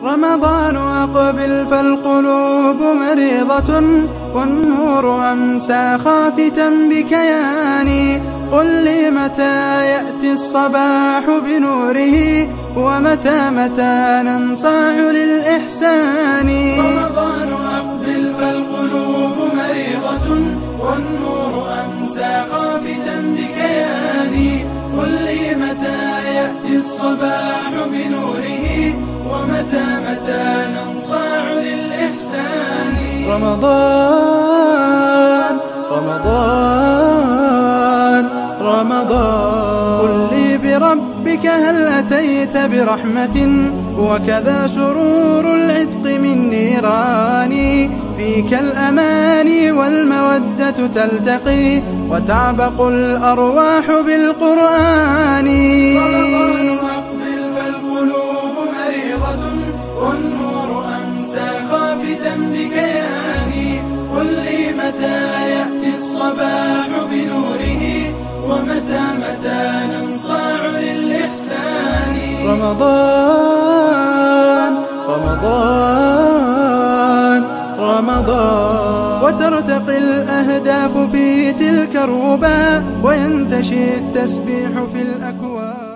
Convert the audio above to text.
رمضان أقبل فالقلوب مريضة، والنور أمسى خافتا بكياني. قل لي متى يأتي الصباح بنوره، ومتى ننصاع للإحسان. رمضان أقبل فالقلوب مريضة، والنور أمسى خافتا بكياني. قل لي متى يأتي الصباح بنوره، ومتى ننصاع للإحسان. رمضان رمضان رمضان، قل لي بربك هل أتيت برحمة، وكذا سرور العتق من نيران. فيك الأماني والمودة تلتقي، وتعبق الأرواح بالقرآن. رمضان أقبل فالقلوب مريضة، والنور أمسى خافتا بكياني. قل لي متى يأتي الصباح بنوره، ومتى ننصاع للإحسان. رمضان رمضان رمضان، وترتقي الأهداف في تلك الربا، وينتشي التسبيح في الأكوان.